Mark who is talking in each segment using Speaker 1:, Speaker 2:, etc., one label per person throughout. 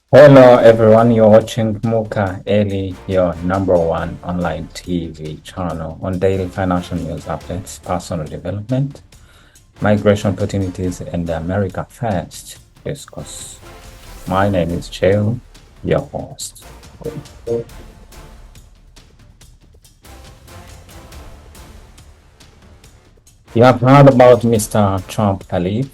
Speaker 1: Hello everyone, you're watching Muka Eli, your number one online TV channel on daily financial news updates, personal development, migration opportunities, and the America First discuss. My name is Cheo, your host. You have heard about Mr. Trump tariff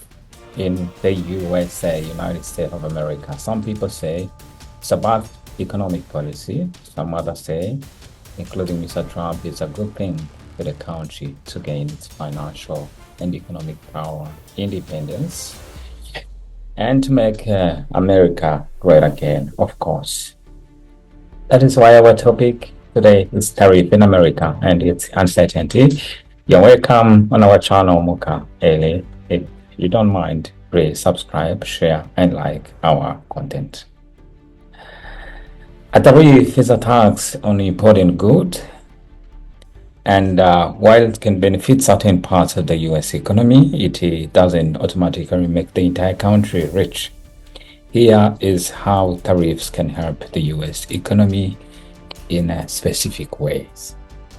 Speaker 1: in the USA, United States of America. Some people say it's about economic policy. Some others say, including Mr. Trump, it's a good thing for the country to gain its financial and economic power, independence, and to make America great again, of course. That is why our topic today is tariff in America and its uncertainty. You're welcome on our channel, Muka Eli. If you don't mind, please subscribe, share, and like our content. A tariff is a tax on imported goods, and while it can benefit certain parts of the US economy, it doesn't automatically make the entire country rich. Here is how tariffs can help the US economy in specific ways.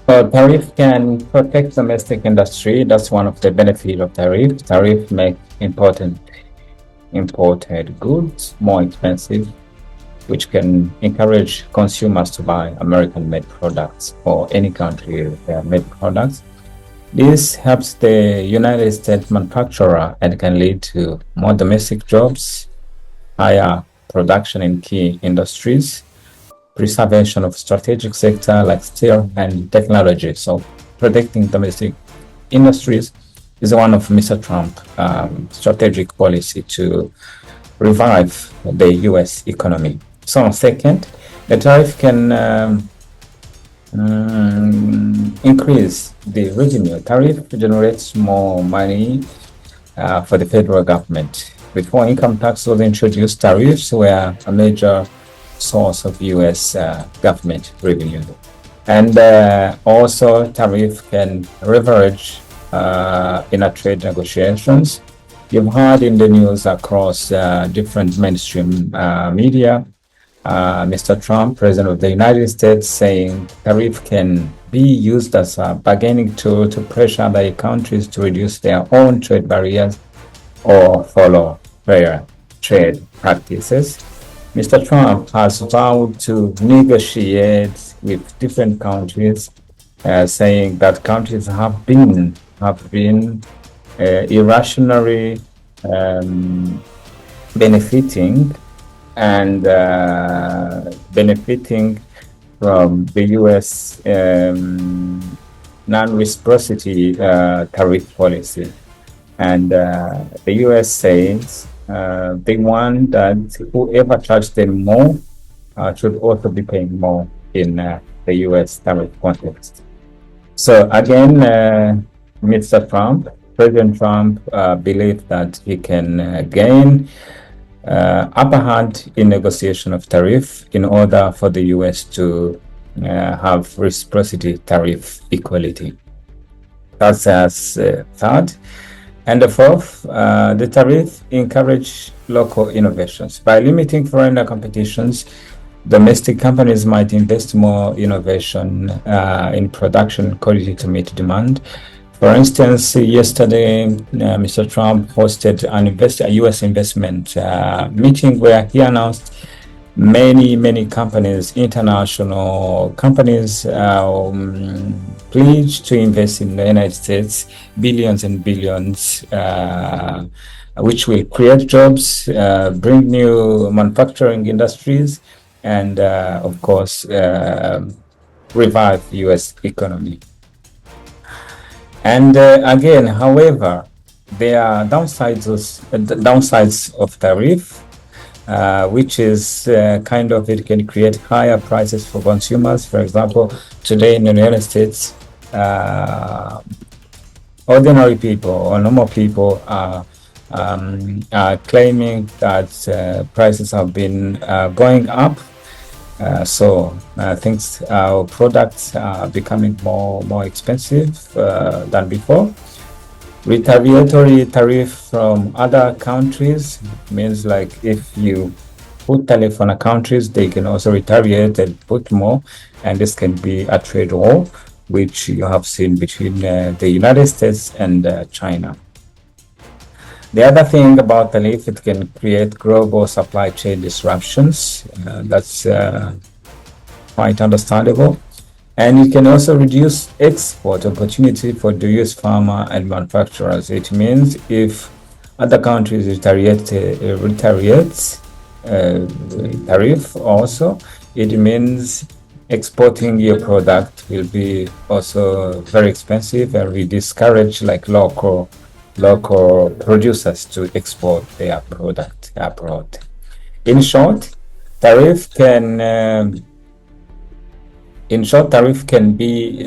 Speaker 1: So tariff can protect domestic industry. That's one of the benefits of tariff. Tariff make important imported goods more expensive, which can encourage consumers to buy American-made products or any country-made products. This helps the United States manufacturer and can lead to more domestic jobs, higher production in key industries, preservation of strategic sector like steel and technology. So protecting domestic industries is one of Mr. Trump's strategic policy to revive the U.S. economy. So second, the tariff can increase the revenue. Tariff generates more money for the federal government. Before income tax was introduced, tariffs were a major source of U.S. Government revenue. And also tariff can leverage in a trade negotiations. You've heard in the news across different mainstream media, Mr. Trump, President of the United States, saying tariff can be used as a bargaining tool to pressure other countries to reduce their own trade barriers or follow fair trade practices. Mr. Trump has vowed to negotiate with different countries, saying that countries have been irrationally benefiting and benefiting from the U.S. Non-reciprocity tariff policy. And the U.S. says they want that whoever charged them more should also be paying more in the U.S. tariff context. So again, Mr. Trump, President Trump, believes that he can gain upper hand in negotiation of tariff in order for the U.S. to have reciprocity tariff equality. That's as third. And the fourth, the tariff encourage local innovations. By limiting foreign competitions, domestic companies might invest more innovation in production quality to meet demand. For instance, yesterday, Mr. Trump hosted a U.S. investment meeting where he announced many companies, international companies, pledged to invest in the United States billions and billions, which will create jobs, bring new manufacturing industries, and of course revive U.S. economy. And again, however, there are downsides of tariff, which is kind of it can create higher prices for consumers. For example, today in the United States, ordinary people or normal people are claiming that prices have been going up. So things, products are becoming more expensive than before. Retaliatory tariff from other countries means like if you put tariff on countries, they can also retaliate and put more, and this can be a trade war, which you have seen between the United States and China. The other thing about tariff, it can create global supply chain disruptions. That's quite understandable. And it can also reduce export opportunity for the US farmer and manufacturers. It means if other countries retaliate tariff also, it means exporting your product will be also very expensive, and we discourage like local producers to export their product abroad. In short, tariff can tariff can be,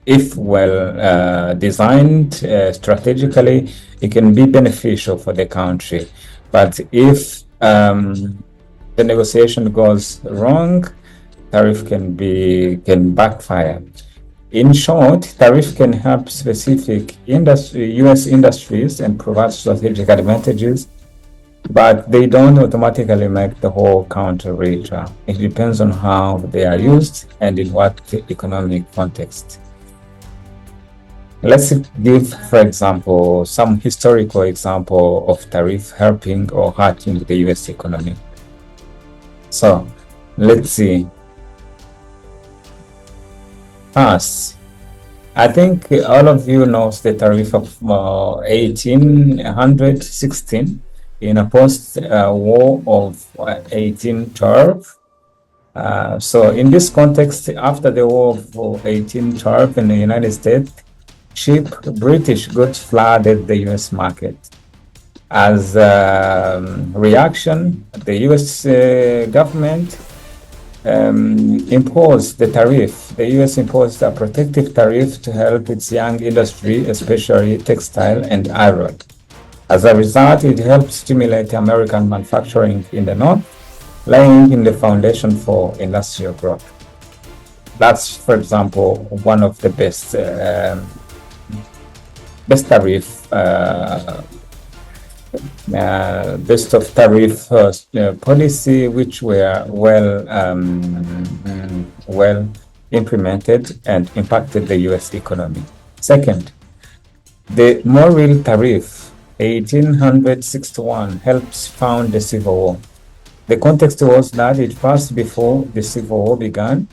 Speaker 1: if well designed strategically, it can be beneficial for the country. But if the negotiation goes wrong, tariff can backfire. In short, tariff can help specific US industries and provide strategic advantages, but they don't automatically make the whole country richer. It depends on how they are used and in what economic context. Let's give, for example, some historical example of tariff helping or hurting the US economy. So let's see. First, I think all of you knows the tariff of 1816 in a post-war of 1812. So in this context, after the war of 1812 in the United States, cheap British goods flooded the US market. As a reaction, the US government imposed the tariff. The US imposed a protective tariff to help its young industry, especially textile and iron. As a result, it helped stimulate American manufacturing in the North, laying in the foundation for industrial growth. That's, for example, one of the best tariff best of tariff policy, which were well implemented and impacted the US economy. Second, the Morrill Tariff 1861 helps found the Civil War. The context was that it passed before the Civil War began,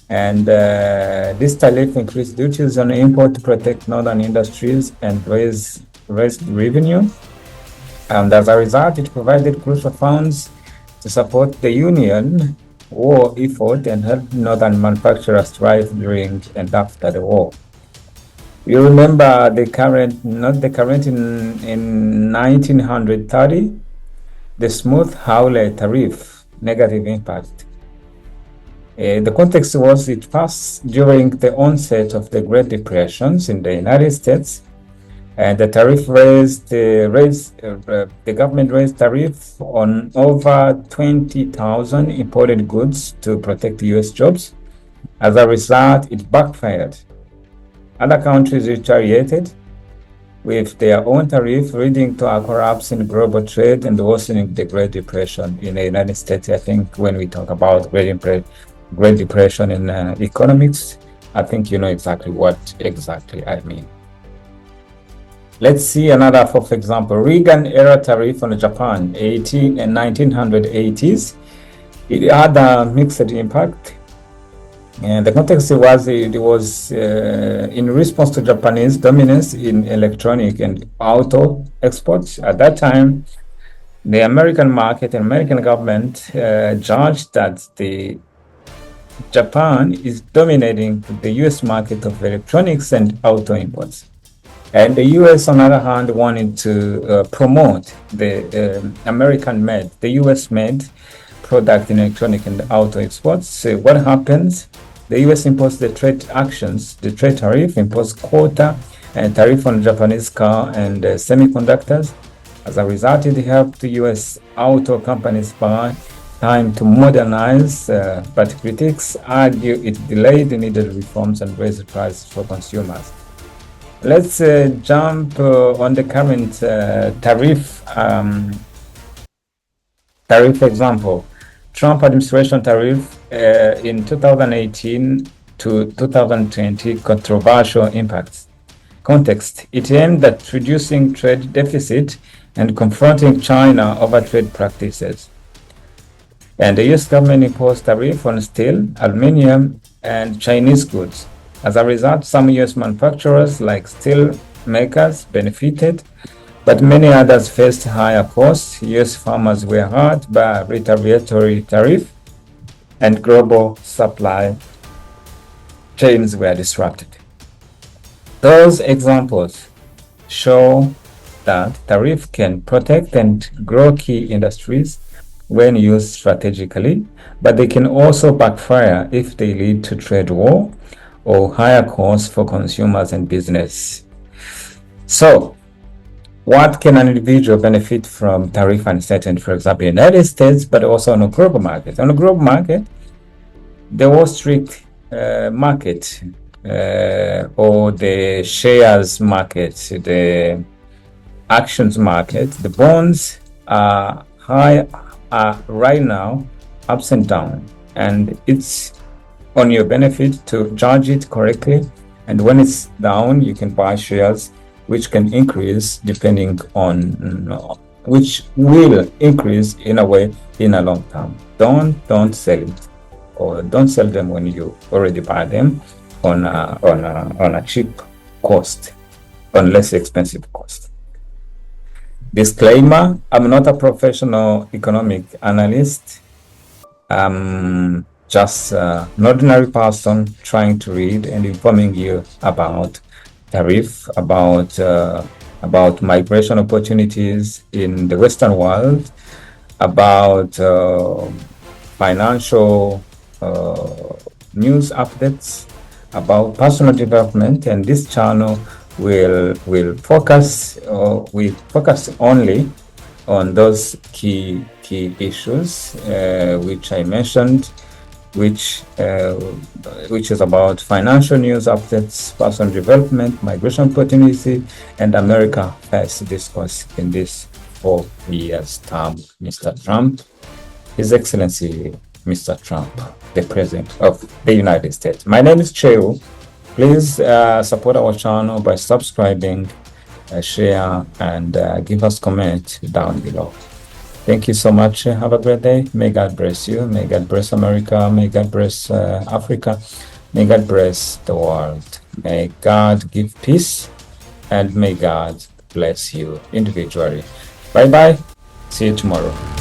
Speaker 1: and this tariff increased duties on import to protect northern industries and raised revenue. And as a result, it provided crucial funds to support the Union war effort and help northern manufacturers thrive during and after the war. You remember the current, not the current in 1930, the Smooth-Hawley tariff, negative impact. The context was it passed during the onset of the Great Depressions in the United States. And the tariff the government raised tariff on over 20,000 imported goods to protect US jobs. As a result, it backfired. Other countries retaliated with their own tariff, leading to a collapse in global trade and worsening the Great Depression in the United States. I think when we talk about Great Depression in economics, I think you know exactly what I mean. Let's see another, for example, Reagan-era tariff on Japan, 1980s. It had a mixed impact. And the context was it was in response to Japanese dominance in electronic and auto exports. At that time, the American market and American government judged that Japan is dominating the US market of electronics and auto imports. And the US, on the other hand, wanted to promote the American-made, the US-made product in electronic and auto exports. So what happens? The US imposed the trade tariff, imposed quota and tariff on Japanese car and semiconductors. As a result, it helped the US auto companies buy time to modernize, but critics argue it delayed the needed reforms and raised prices for consumers. Let's jump on the current tariff Tariff example, Trump administration tariff in 2018 to 2020 controversial impacts. Context, it aimed at reducing trade deficit and confronting China over trade practices. And the US government imposed tariff on steel, aluminum, and Chinese goods. As a result, some US manufacturers like steel makers benefited, but many others faced higher costs. US farmers were hurt by retaliatory tariff, and global supply chains were disrupted. Those examples show that tariff can protect and grow key industries when used strategically, but they can also backfire if they lead to trade war or higher costs for consumers and business. So, what can an individual benefit from tariff uncertainty, for example, in the United States, but also on a global market? On a global market, the Wall Street market or the shares market, the actions market, the bonds are high right now, ups and down, and it's on your benefit to judge it correctly. And when it's down, you can buy shares which can increase depending on which will increase in a way in a long term. Don't sell it, or don't sell them when you already buy them on a cheap cost, on less expensive cost. Disclaimer, I'm not a professional economic analyst. I'm just an ordinary person trying to read and informing you about tariff, about migration opportunities in the Western world, about financial news updates, about personal development, and this channel will focus only on those key issues which I mentioned, which is about financial news updates, personal development, migration opportunity, and America First discourse in this 4 years term. Mr. Trump, His Excellency Mr. Trump, the President of the United States. My name is Cheo. Please support our channel by subscribing, share, and give us comment down below. Thank you so much. Have a great day. May God bless you. May God bless America. May God bless Africa. May God bless the world. May God give peace, and may God bless you individually. Bye-bye. See you tomorrow.